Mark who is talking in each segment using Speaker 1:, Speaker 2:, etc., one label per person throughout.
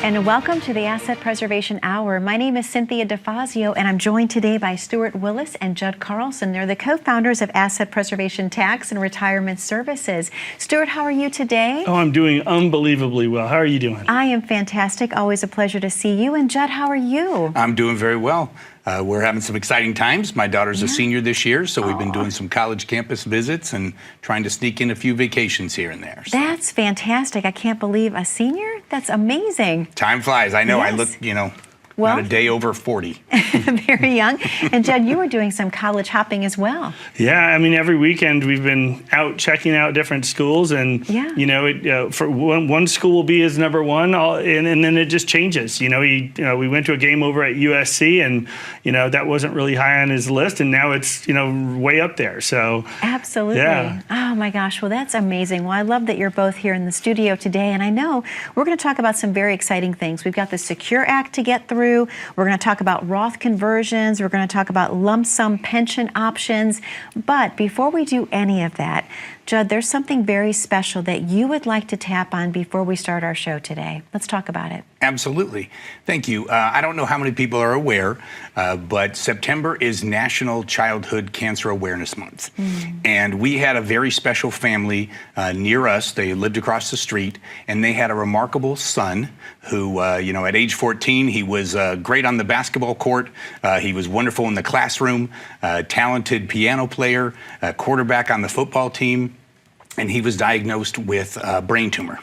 Speaker 1: And welcome to the Asset Preservation Hour. My name is Cynthia DeFazio, and I'm joined today by Stewart, Willis, and Judd Carlson. They're the co-founders of Asset Preservation Tax and Retirement Services. Stewart, how are you today?
Speaker 2: Oh, I'm doing unbelievably well. How are you doing?
Speaker 1: I am fantastic. Always a pleasure to see you. And Judd, how are you?
Speaker 3: I'm doing very well. We're having some exciting times. My daughter's a senior this year, so we've been doing some college campus visits and trying to sneak in a few vacations here and there. So.
Speaker 1: That's fantastic. I can't believe a senior? That's amazing.
Speaker 3: Time flies. I know.
Speaker 1: Yes.
Speaker 3: I look, not a day over 40.
Speaker 1: Very young. And Judd, you were doing some college hopping as well.
Speaker 2: Yeah, I mean, every weekend we've been out checking out different schools, and for one school will be his number one, and then it just changes. We went to a game over at USC, and that wasn't really high on his list, and now it's way up there. So
Speaker 1: absolutely.
Speaker 2: Yeah.
Speaker 1: Oh my gosh. Well, that's amazing. Well, I love that you're both here in the studio today, and I know we're going to talk about some very exciting things. We've got the Secure Act to get through. We're going to talk about Roth conversions. We're going to talk about lump sum pension options. But before we do any of that, Judd, there's something very special that you would like to tap on before we start our show today. Let's talk about it.
Speaker 3: Absolutely. Thank you. I don't know how many people are aware, but September is National Childhood Cancer Awareness Month. And we had a very special family near us. They lived across the street, and they had a remarkable son who, at age 14, he was great on the basketball court. He was wonderful in the classroom, talented piano player, quarterback on the football team, and he was diagnosed with a brain tumor.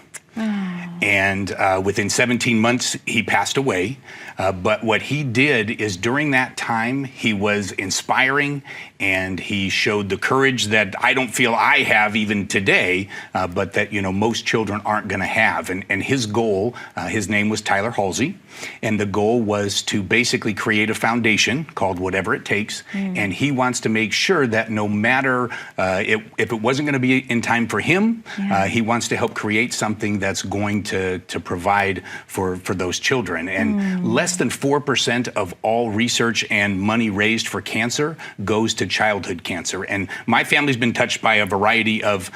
Speaker 3: And within 17 months, he passed away. But what he did is during that time, he was inspiring, and he showed the courage that I don't feel I have even today, but that, most children aren't going to have. And his goal, his name was Tyler Halsey, and the goal was to basically create a foundation called Whatever It Takes. And he wants to make sure that no matter if it wasn't going to be in time for him, he wants to help create something that's going to provide for those children. And less than 4% of all research and money raised for cancer goes to childhood cancer. And my family's been touched by a variety of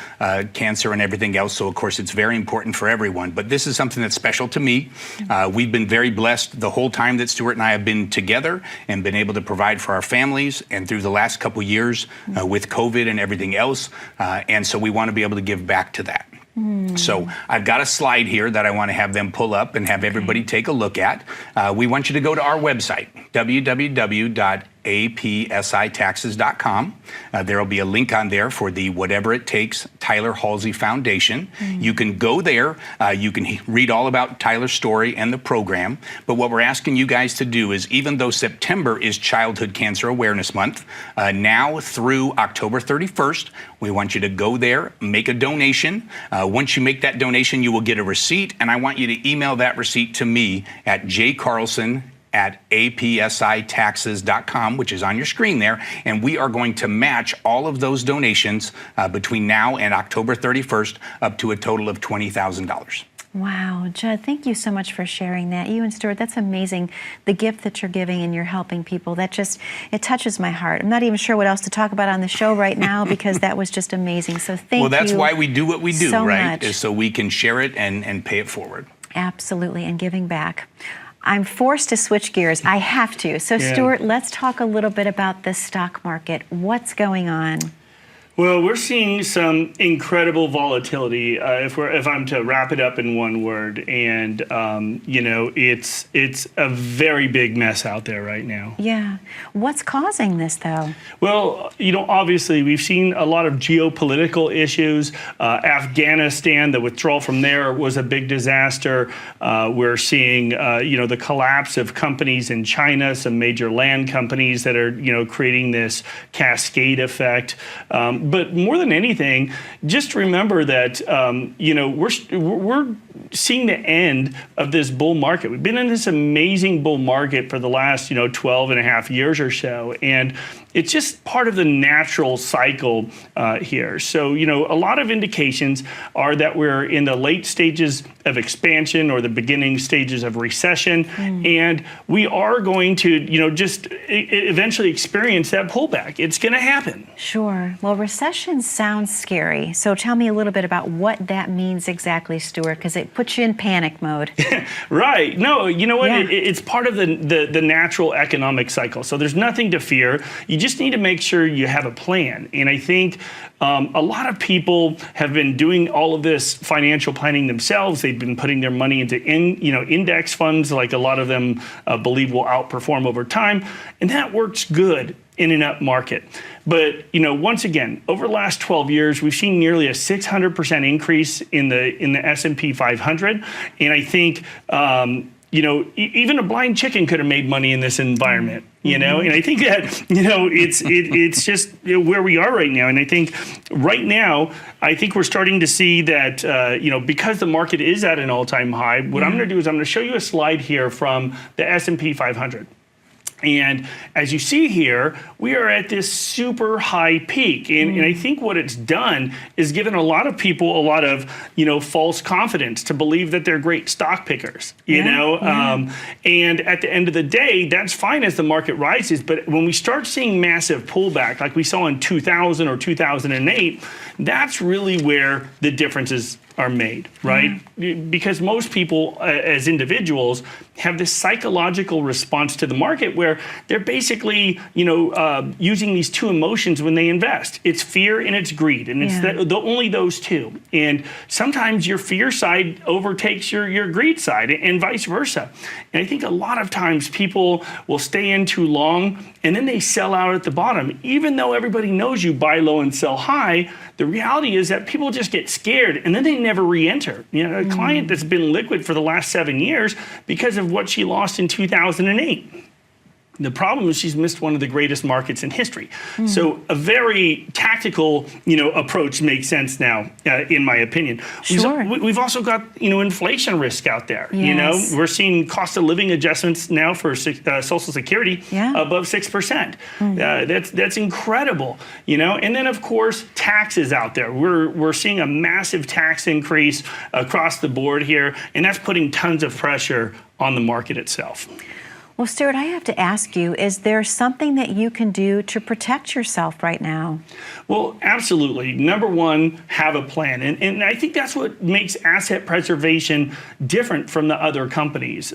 Speaker 3: cancer and everything else, so of course it's very important for everyone. But this is something that's special to me. We've been very blessed the whole time that Stewart and I have been together and been able to provide for our families, and through the last couple years with COVID and everything else. And so we want to be able to give back to that. So I've got a slide here that I want to have them pull up and have everybody take a look at. We want you to go to our website, www.apsitaxes.com. There will be a link on there for the Whatever It Takes Tyler Halsey Foundation. You can go there. You can read all about Tyler's story and the program. But what we're asking you guys to do is, even though September is Childhood Cancer Awareness Month, now through October 31st, we want you to go there, make a donation. Once you make that donation, you will get a receipt, and I want you to email that receipt to me at jcarlson@apsitaxes.com, which is on your screen there, and we are going to match all of those donations between now and October 31st up to a total of $20,000.
Speaker 1: Wow, Judd, thank you so much for sharing that. You and Stewart, that's amazing. The gift that you're giving and you're helping people, it touches my heart. I'm not even sure what else to talk about on the show right now because that was just amazing. So thank you.
Speaker 3: Well, that's why we do what we do,
Speaker 1: so
Speaker 3: right?
Speaker 1: much.
Speaker 3: Is so we can share it and pay it forward.
Speaker 1: Absolutely, and giving back. I'm forced to switch gears. I have to. So, Stewart, let's talk a little bit about the stock market. What's going on?
Speaker 2: Well, we're seeing some incredible volatility, if I'm to wrap it up in one word, and it's a very big mess out there right now.
Speaker 1: Yeah. What's causing this, though?
Speaker 2: Well, obviously we've seen a lot of geopolitical issues. Afghanistan, the withdrawal from there was a big disaster. We're seeing, the collapse of companies in China, some major land companies that are, creating this cascade effect. But more than anything, just remember that we're seeing the end of this bull market. We've been in this amazing bull market for the last, 12 and a half years or so. And it's just part of the natural cycle here. So, a lot of indications are that we're in the late stages of expansion or the beginning stages of recession. And we are going to, just eventually experience that pullback. It's going to happen.
Speaker 1: Sure. Well, recession sounds scary. So tell me a little bit about what that means exactly, Stewart, because it puts you in panic mode.
Speaker 2: Right. No, you know what?
Speaker 1: Yeah.
Speaker 2: It's part of the natural economic cycle. So there's nothing to fear. You just need to make sure you have a plan. And I think a lot of people have been doing all of this financial planning themselves. They've been putting their money into index funds, like a lot of them believe will outperform over time. And that works good in an up market. But, once again, over the last 12 years, we've seen nearly a 600% increase in the S&P 500. And I think, even a blind chicken could have made money in this environment, and I think that, it's just where we are right now. And I think right now, we're starting to see that, because the market is at an all-time high, what I'm going to do is I'm going to show you a slide here from the S&P 500. And as you see here, we are at this super high peak. And I think what it's done is given a lot of people a lot of, false confidence to believe that they're great stock pickers, And at the end of the day, that's fine as the market rises. But when we start seeing massive pullback, like we saw in 2000 or 2008, that's really where the differences are made, right? Because most people as individuals have this psychological response to the market where they're basically, using these two emotions when they invest. It's fear and it's greed, and it's only those two. And sometimes your fear side overtakes your greed side, and vice versa. And I think a lot of times people will stay in too long and then they sell out at the bottom. Even though everybody knows you buy low and sell high, the reality is that people just get scared and then they never re-enter. A client that's been liquid for the last 7 years because of what she lost in 2008. The problem is she's missed one of the greatest markets in history. So a very tactical, approach makes sense now, in my opinion.
Speaker 1: Sure.
Speaker 2: We've also got, inflation risk out there.
Speaker 1: Yes.
Speaker 2: We're seeing cost of living adjustments now for Social Security above 6%. That's incredible. And then of course taxes out there. We're seeing a massive tax increase across the board here, and that's putting tons of pressure on the market itself.
Speaker 1: Well, Stewart, I have to ask you, is there something that you can do to protect yourself right now?
Speaker 2: Well, absolutely. Number one, have a plan. And I think that's what makes asset preservation different from the other companies.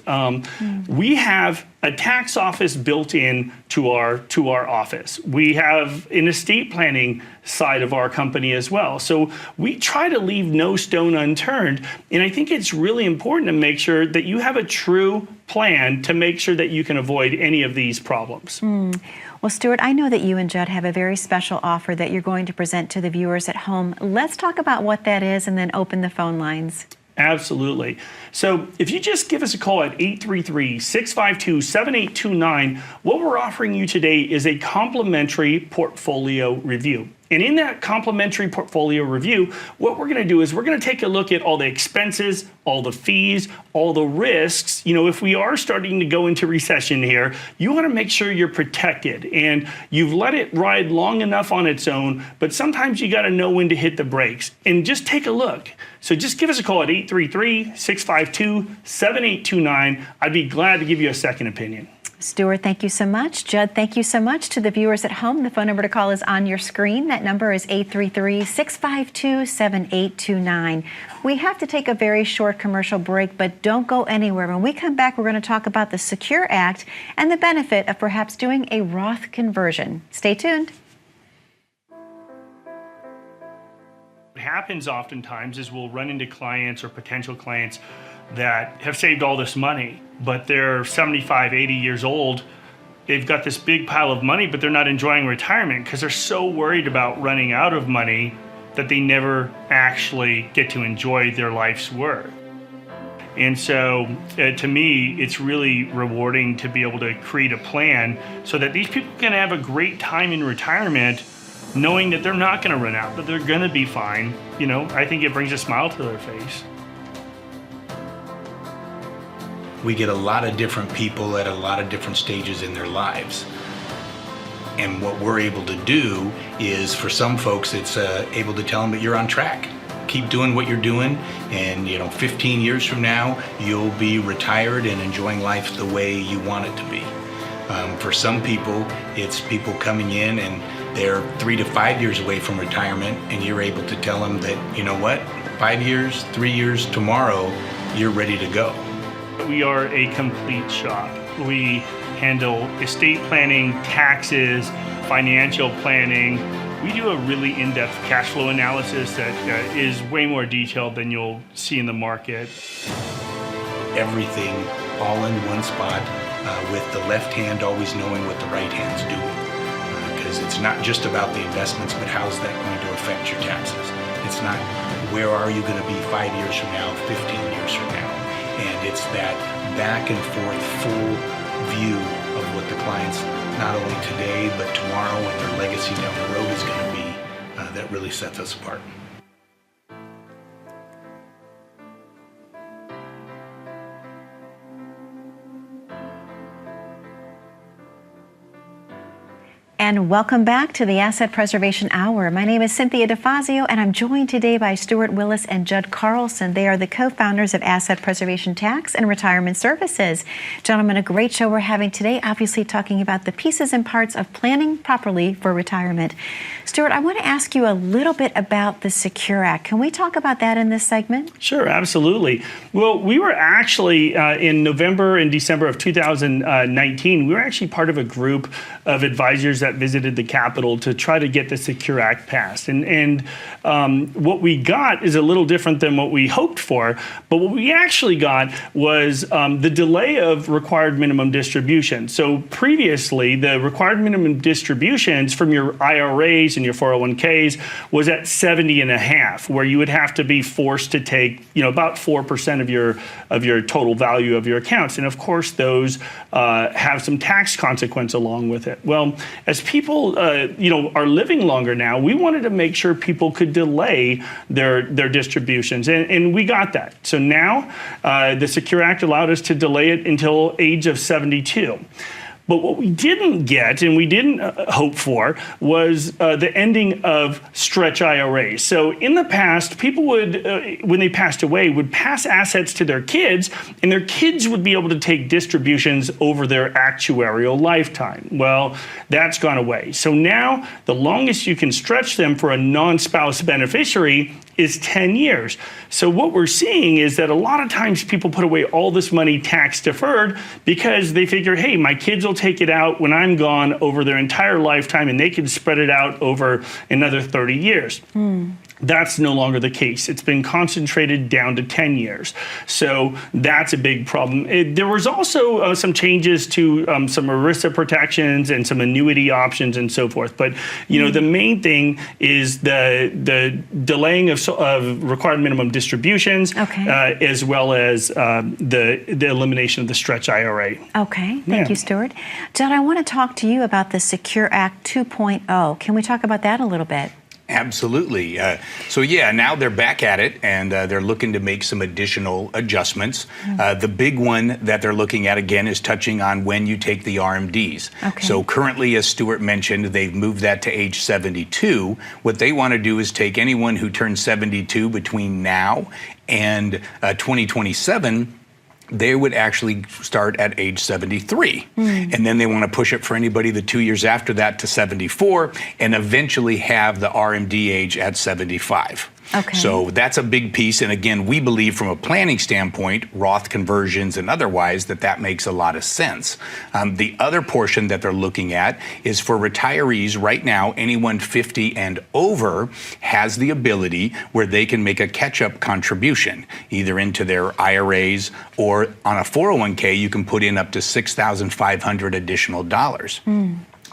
Speaker 2: We have a tax office built in to our office. We have an estate planning side of our company as well. So we try to leave no stone unturned. And I think it's really important to make sure that you have a true plan to make sure that you can avoid any of these problems.
Speaker 1: Well, Stewart, I know that you and Judd have a very special offer that you're going to present to the viewers at home. Let's talk about what that is and then open the phone lines.
Speaker 2: Absolutely. So if you just give us a call at 833-652-7829, what we're offering you today is a complimentary portfolio review. And in that complimentary portfolio review, what we're going to do is we're going to take a look at all the expenses, all the fees, all the risks. If we are starting to go into recession here, you want to make sure you're protected and you've let it ride long enough on its own, but sometimes you got to know when to hit the brakes and just take a look. So just give us a call at 833-652-7829. I'd be glad to give you a second opinion.
Speaker 1: Stewart, thank you so much. Judd, thank you so much. To the viewers at home, the phone number to call is on your screen. That number is 833-652-7829. We have to take a very short commercial break, but don't go anywhere. When we come back, we're going to talk about the Secure Act and the benefit of perhaps doing a Roth conversion. Stay tuned.
Speaker 2: What happens oftentimes is we'll run into clients or potential clients that have saved all this money, but they're 75, 80 years old. They've got this big pile of money, but they're not enjoying retirement because they're so worried about running out of money that they never actually get to enjoy their life's work. And so to me, it's really rewarding to be able to create a plan so that these people can have a great time in retirement, knowing that they're not going to run out, that they're going to be fine. I think it brings a smile to their face.
Speaker 3: we get a lot of different people at a lot of different stages in their lives. And what we're able to do is, for some folks, it's able to tell them that you're on track. Keep doing what you're doing, and 15 years from now, you'll be retired and enjoying life the way you want it to be. For some people, it's people coming in and they're 3 to 5 years away from retirement, and you're able to tell them that, you know what, 5 years, 3 years, tomorrow, you're ready to go.
Speaker 2: We are a complete shop. We handle estate planning, taxes, financial planning. We do a really in-depth cash flow analysis that is way more detailed than you'll see in the market.
Speaker 3: Everything all in one spot, with the left hand always knowing what the right hand's doing. Because it's not just about the investments, but how's that going to affect your taxes? It's not where are you going to be 5 years from now, 15 years from now. And it's that back and forth full view of what the clients, not only today, but tomorrow and their legacy down the road is going to be, that really sets us apart.
Speaker 1: And welcome back to the Asset Preservation Hour. My name is Cynthia DeFazio, and I'm joined today by Stewart, Willis, and Judd Carlson. They are the co-founders of Asset Preservation Tax and Retirement Services. Gentlemen, a great show we're having today, obviously talking about the pieces and parts of planning properly for retirement. Stewart, I want to ask you a little bit about the Secure Act. Can we talk about that in this segment?
Speaker 2: Sure, absolutely. Well, we were actually, in November and December of 2019, we were actually part of a group of advisors that visited the Capitol to try to get the Secure Act passed. And what we got is a little different than what we hoped for, but what we actually got was the delay of required minimum distribution. So previously, the required minimum distributions from your IRAs and your 401ks was at 70.5, where you would have to be forced to take, about 4% of your total value of your accounts. And of course, those have some tax consequence along with it. Well, as people, are living longer now, we wanted to make sure people could delay their distributions, and we got that. So now, the Secure Act allowed us to delay it until age of 72. But what we didn't get, and we didn't hope for, was the ending of stretch IRAs. So in the past, people would, when they passed away, would pass assets to their kids, and their kids would be able to take distributions over their actuarial lifetime. Well, that's gone away. So now, the longest you can stretch them for a non-spouse beneficiary is 10 years. So what we're seeing is that a lot of times people put away all this money tax deferred because they figure, hey, my kids will take it out when I'm gone over their entire lifetime, and they can spread it out over another 30 years. That's no longer the case. It's been concentrated down to 10 years. So that's a big problem. There was also some changes to some ERISA protections and some annuity options and so forth. But, the main thing is the delaying of required minimum distributions, as well as the elimination of the stretch IRA.
Speaker 1: Okay, thank you, Stewart. Judd, I want to talk to you about the Secure Act 2.0. Can we talk about that a little bit?
Speaker 3: Absolutely. Now they're back at it, and they're looking to make some additional adjustments. The big one that they're looking at, again, is touching on when you take the RMDs. So currently, as Stewart mentioned, they've moved that to age 72. What they want to do is take anyone who turns 72 between now and 2027, they would actually start at age 73. And then they want to push it for anybody the 2 years after that to 74, and eventually have the RMD age at 75. So that's a big piece. And again, we believe from a planning standpoint, Roth conversions and otherwise, that makes a lot of sense. The other portion that they're looking at is for retirees right now, anyone 50 and over has the ability where they can make a catch-up contribution, either into their IRAs or on a 401k, you can put in up to $6,500 additional dollars.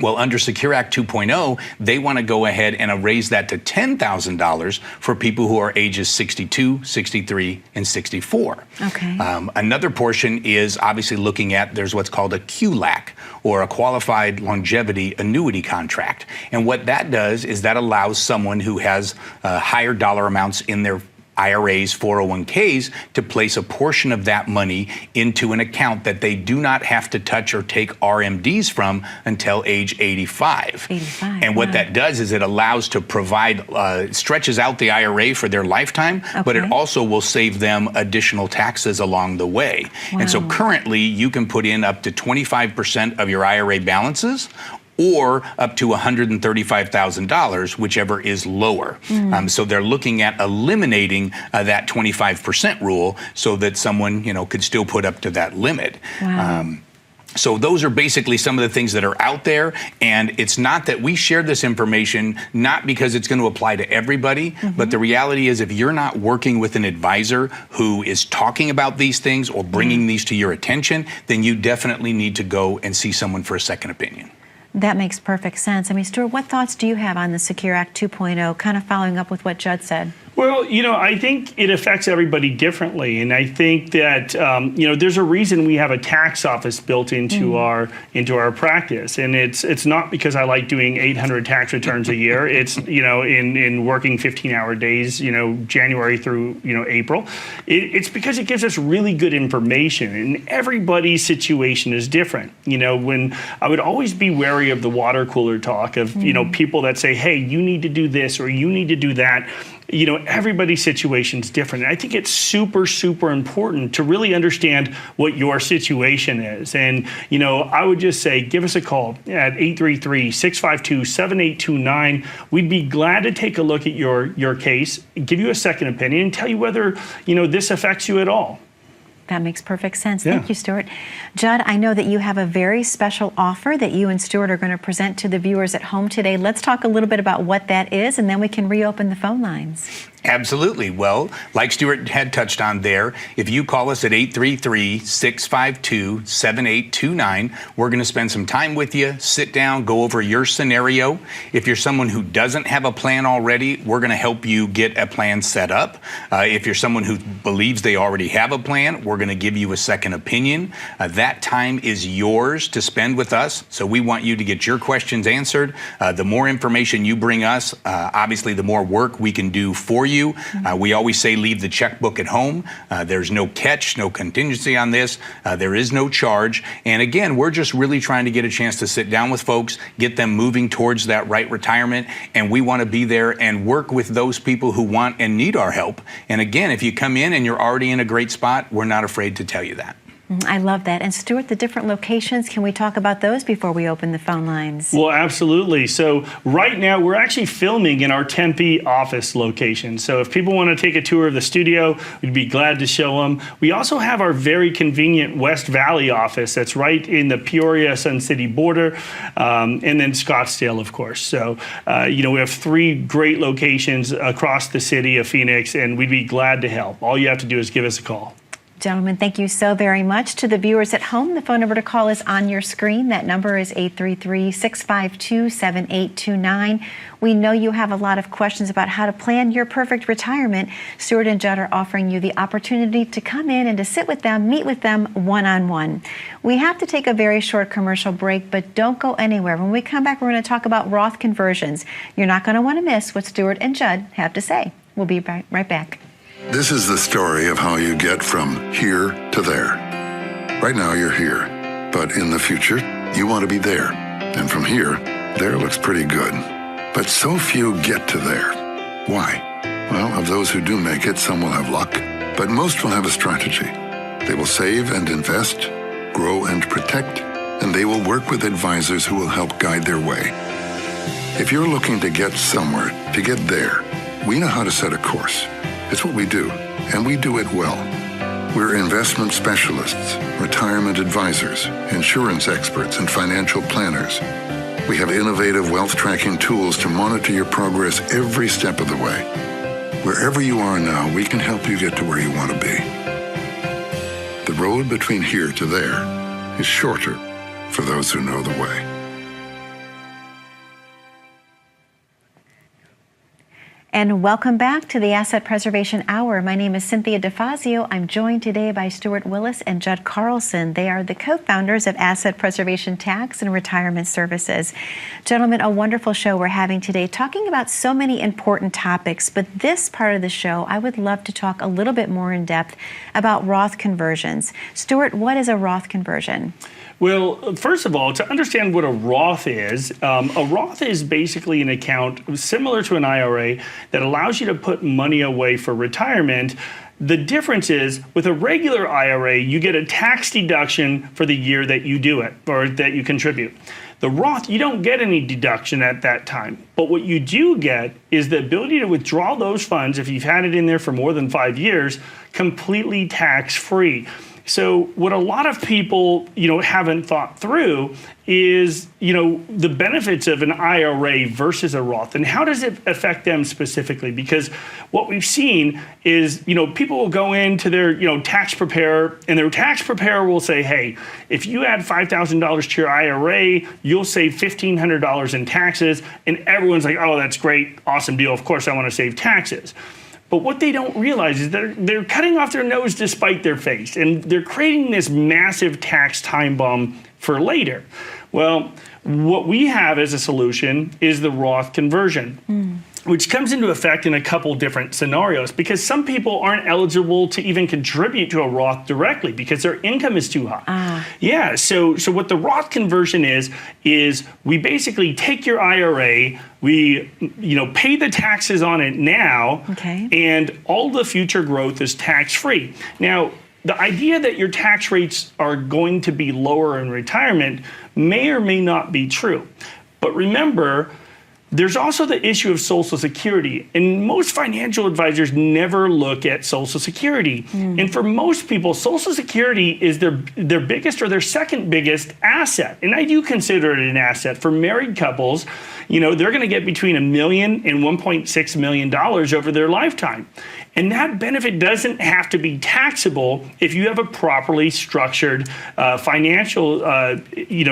Speaker 3: Well, under Secure Act 2.0, they want to go ahead and raise that to $10,000 for people who are ages 62, 63, and 64. Another portion is obviously looking at, there's what's called a QLAC, or a Qualified Longevity Annuity Contract. And what that does is that allows someone who has higher dollar amounts in their IRAs, 401ks, to place a portion of that money into an account that they do not have to touch or take RMDs from until age 85. And what that does is it allows to provide, stretches out the IRA for their lifetime, but it also will save them additional taxes along the way. And so currently you can put in up to 25% of your IRA balances, or up to $135,000, whichever is lower. So they're looking at eliminating that 25% rule so that someone, could still put up to that limit. So those are basically some of the things that are out there, and it's not that we share this information not because it's going to apply to everybody, but the reality is if you're not working with an advisor who is talking about these things or bringing these to your attention, then you definitely need to go and see someone for a second opinion.
Speaker 1: That makes perfect sense. I mean, Stewart, what thoughts do you have on the Secure Act 2.0, kind of following up with what Judd said?
Speaker 2: Well, I think it affects everybody differently, and I think that there's a reason we have a tax office built into our practice, and it's not because I like doing 800 tax returns a year. It's in working 15-hour days, January through April. It's because it gives us really good information, and everybody's situation is different. When I would always be wary of the water cooler talk of people that say, hey, you need to do this or you need to do that. Everybody's situation is different. And I think it's super, super important to really understand what your situation is. And, I would just say, give us a call at 833-652-7829. We'd be glad to take a look at your case, give you a second opinion, and tell you whether, this affects you at all.
Speaker 1: That makes perfect sense. Thank you, Stewart. Judd, I know that you have a very special offer that you and Stewart are going to present to the viewers at home today. Let's talk a little bit about what that is, and then we can reopen the phone lines.
Speaker 3: Absolutely. Well, like Stewart had touched on there, if you call us at 833-652-7829, we're going to spend some time with you, sit down, go over your scenario. If you're someone who doesn't have a plan already, we're going to help you get a plan set up. If you're someone who believes they already have a plan, we're going to give you a second opinion. That time is yours to spend with us, so we want you to get your questions answered. The more information you bring us, obviously the more work we can do for you. We always say leave the checkbook at home. There's no catch, no contingency on this. There is no charge. And again, we're just really trying to get a chance to sit down with folks, get them moving towards that right retirement. And we want to be there and work with those people who want and need our help. And again, if you come in and you're already in a great spot, we're not afraid to tell you that.
Speaker 1: I love that. And Stewart, the different locations, can we talk about those before we open the phone lines?
Speaker 2: Well, absolutely. So right now we're actually filming in our Tempe office location. So if people want to take a tour of the studio, we'd be glad to show them. We also have our very convenient West Valley office that's right in the Peoria-Sun City border, and then Scottsdale, of course. So, we have 3 great locations across the city of Phoenix, and we'd be glad to help. All you have to do is give us a call.
Speaker 1: Gentlemen, thank you so very much. To the viewers at home, the phone number to call is on your screen. That number is 833-652-7829. We know you have a lot of questions about how to plan your perfect retirement. Stewart and Judd are offering you the opportunity to come in and to sit with them, meet with them one-on-one. We have to take a very short commercial break, but don't go anywhere. When we come back, we're going to talk about Roth conversions. You're not going to want to miss what Stewart and Judd have to say. We'll be right back.
Speaker 4: This is the story of how you get from here to there. Right now you're here, but in the future, you want to be there. And from here, there looks pretty good. But so few get to there. Why? Well, of those who do make it, some will have luck, but most will have a strategy. They will save and invest, grow and protect, and they will work with advisors who will help guide their way. If you're looking to get somewhere, to get there, we know how to set a course. It's what we do, and we do it well. We're investment specialists, retirement advisors, insurance experts, and financial planners. We have innovative wealth tracking tools to monitor your progress every step of the way. Wherever you are now, we can help you get to where you want to be. The road between here to there is shorter for those who know the way.
Speaker 1: And welcome back to the Asset Preservation Hour. My name is Cynthia DeFazio. I'm joined today by Stewart Willis and Judd Carlson. They are the co-founders of Asset Preservation Tax and Retirement Services. Gentlemen, a wonderful show we're having today, talking about so many important topics. But this part of the show, I would love to talk a little bit more in depth about Roth conversions. Stewart, what is a Roth conversion?
Speaker 2: Well, first of all, to understand what a Roth is basically an account similar to an IRA that allows you to put money away for retirement. The difference is, with a regular IRA, you get a tax deduction for the year that you do it or that you contribute. The Roth, you don't get any deduction at that time. But what you do get is the ability to withdraw those funds, if you've had it in there for more than 5 years, completely tax-free. So what a lot of people, haven't thought through is, the benefits of an IRA versus a Roth, and how does it affect them specifically? Because what we've seen is, people will go into their, tax preparer, and their tax preparer will say, hey, if you add $5,000 to your IRA, you'll save $1,500 in taxes, and everyone's like, oh, that's great, awesome deal. Of course, I want to save taxes. But what they don't realize is they're cutting off their nose to spite their face, and they're creating this massive tax time bomb for later. Well, what we have as a solution is the Roth conversion, which comes into effect in a couple different scenarios, because some people aren't eligible to even contribute to a Roth directly because their income is too high. Yeah, so what the Roth conversion is we basically take your IRA, we pay the taxes on it now, and all the future growth is tax-free. Now, the idea that your tax rates are going to be lower in retirement may or may not be true. But remember, there's also the issue of Social Security, and most financial advisors never look at Social Security. And for most people, Social Security is their biggest or their second biggest asset. And I do consider it an asset. For married couples, they're going to get between $1 million and $1.6 million over their lifetime. And that benefit doesn't have to be taxable if you have a properly structured financial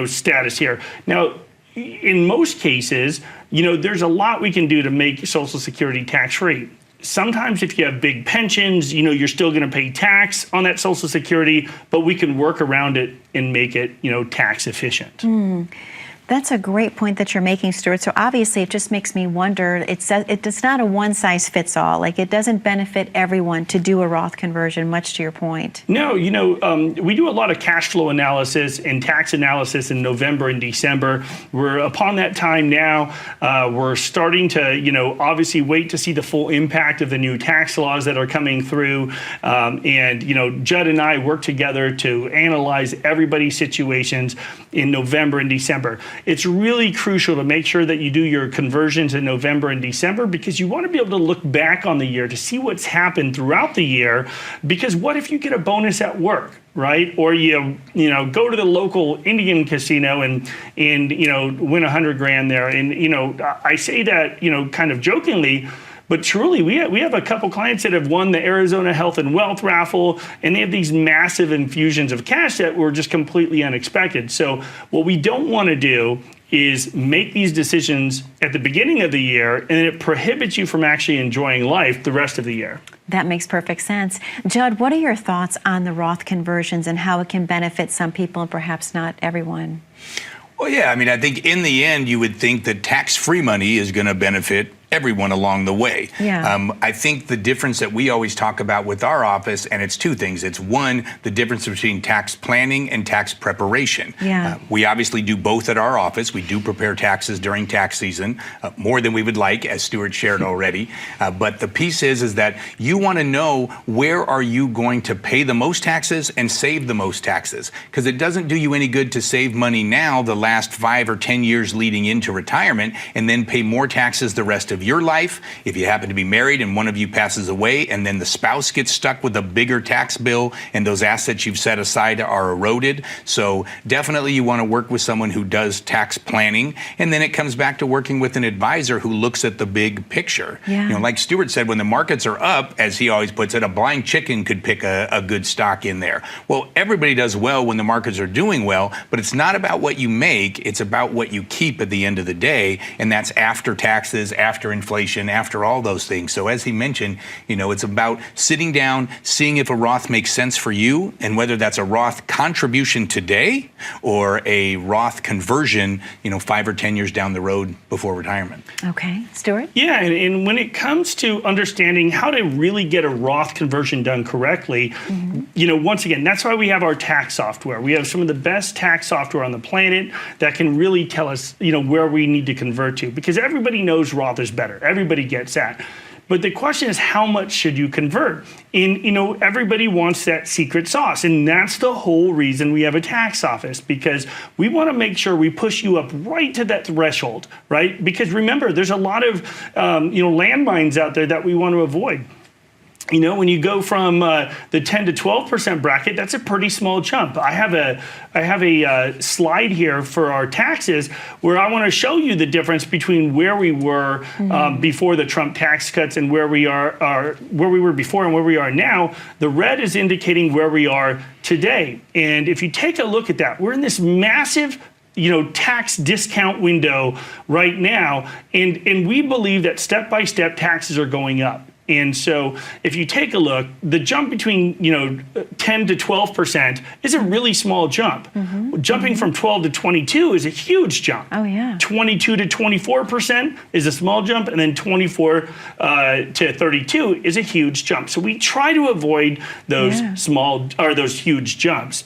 Speaker 2: status here. Now, in most cases, there's a lot we can do to make Social Security tax-free. Sometimes if you have big pensions, you're still going to pay tax on that Social Security, but we can work around it and make it, tax efficient.
Speaker 1: That's a great point that you're making, Stewart. So obviously it just makes me wonder, it's not a one-size-fits-all. Like, it doesn't benefit everyone to do a Roth conversion, much to your point. No,
Speaker 2: we do a lot of cash flow analysis and tax analysis in November and December. We're upon that time now. We're starting to, obviously wait to see the full impact of the new tax laws that are coming through. And Judd and I work together to analyze everybody's situations in November and December. It's really crucial to make sure that you do your conversions in November and December, because you want to be able to look back on the year to see what's happened throughout the year. Because what if you get a bonus at work, right? Or you go to the local Indian casino and win $100,000 there. And I say that kind of jokingly, but truly, we have a couple clients that have won the Arizona Health and Wealth raffle, and they have these massive infusions of cash that were just completely unexpected. So what we don't want to do is make these decisions at the beginning of the year, and it prohibits you from actually enjoying life the rest of the year.
Speaker 1: That makes perfect sense. Judd, what are your thoughts on the Roth conversions and how it can benefit some people and perhaps not everyone?
Speaker 3: Well, yeah, I think in the end, you would think that tax-free money is going to benefit everyone along the way.
Speaker 1: Yeah.
Speaker 3: I think the difference that we always talk about with our office, and it's two things. It's one, the difference between tax planning and tax preparation.
Speaker 1: Yeah.
Speaker 3: We obviously do both at our office. We do prepare taxes during tax season, more than we would like, as Stewart shared already. But the piece is that you want to know where are you going to pay the most taxes and save the most taxes. Because it doesn't do you any good to save money now the last 5 or 10 years leading into retirement and then pay more taxes the rest of your life. If you happen to be married and one of you passes away and then the spouse gets stuck with a bigger tax bill and those assets you've set aside are eroded. So definitely you want to work with someone who does tax planning. And then it comes back to working with an advisor who looks at the big picture.
Speaker 1: Yeah.
Speaker 3: Like Stewart said, when the markets are up, as he always puts it, a blind chicken could pick a good stock in there. Well, everybody does well when the markets are doing well, but it's not about what you make. It's about what you keep at the end of the day. And that's after taxes, after after inflation, after all those things. So as he mentioned, it's about sitting down, seeing if a Roth makes sense for you, and whether that's a Roth contribution today or a Roth conversion, 5 or 10 years down the road before retirement.
Speaker 1: Okay. Stewart?
Speaker 2: Yeah, and when it comes to understanding how to really get a Roth conversion done correctly, once again, that's why we have our tax software. We have some of the best tax software on the planet that can really tell us, where we need to convert to, because everybody knows Roth is better. Everybody gets that. But the question is, how much should you convert? And, everybody wants that secret sauce. And that's the whole reason we have a tax office, because we want to make sure we push you up right to that threshold, right? Because remember, there's a lot of, landmines out there that we want to avoid. When you go from the 10 to 12% bracket, that's a pretty small jump. I have a slide here for our taxes where I want to show you the difference between where we were before the Trump tax cuts and where we were before and where we are now. The red is indicating where we are today. And if you take a look at that, we're in this massive tax discount window right now. And we believe that step-by-step taxes are going up. And so if you take a look, the jump between 10 to 12% is a really small jump. Jumping from 12 to 22 is a huge jump.
Speaker 1: Oh, yeah. 22
Speaker 2: to 24% is a small jump, and then 24 to 32 is a huge jump. So we try to avoid those those huge jumps.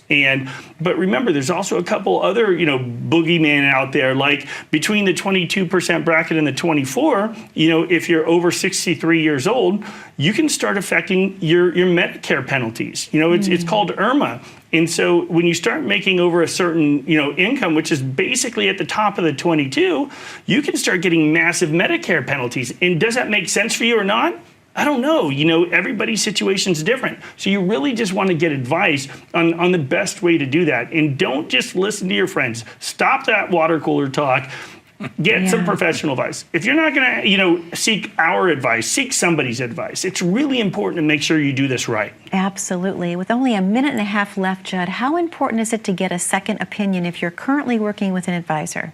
Speaker 2: But remember, there's also a couple other boogeyman out there, like between the 22% bracket and the 24. If you're over 63 years old, you can start affecting your Medicare penalties. It's called IRMA. And so when you start making over a certain, income, which is basically at the top of the 22, you can start getting massive Medicare penalties. And does that make sense for you or not? I don't know. Everybody's situation is different. So you really just want to get advice on the best way to do that. And don't just listen to your friends. Stop that water cooler talk. Get some professional advice. If you're not going to, seek our advice, seek somebody's advice. It's really important to make sure you do this right.
Speaker 1: Absolutely. With only a minute and a half left, Judd, how important is it to get a second opinion if you're currently working with an advisor?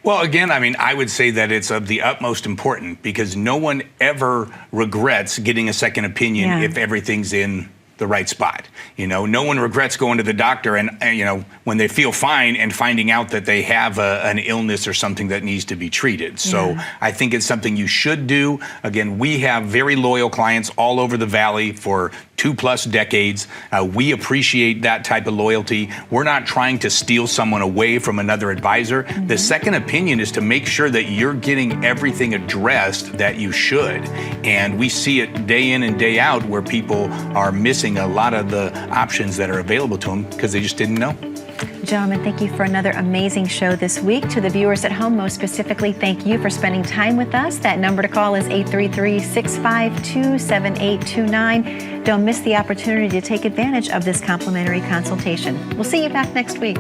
Speaker 3: Well, again, I would say that it's of the utmost important, because no one ever regrets getting a second opinion if everything's in the right spot. No one regrets going to the doctor and when they feel fine and finding out that they have an illness or something that needs to be treated. So I think it's something you should do. Again, we have very loyal clients all over the Valley for 2+ decades. We appreciate that type of loyalty. We're not trying to steal someone away from another advisor. The second opinion is to make sure that you're getting everything addressed that you should. And we see it day in and day out where people are missing a lot of the options that are available to them because they just didn't know.
Speaker 1: Gentlemen, thank you for another amazing show this week. To the viewers at home, most specifically, thank you for spending time with us. That number to call is 833-652-7829. Don't miss the opportunity to take advantage of this complimentary consultation. We'll see you back next week.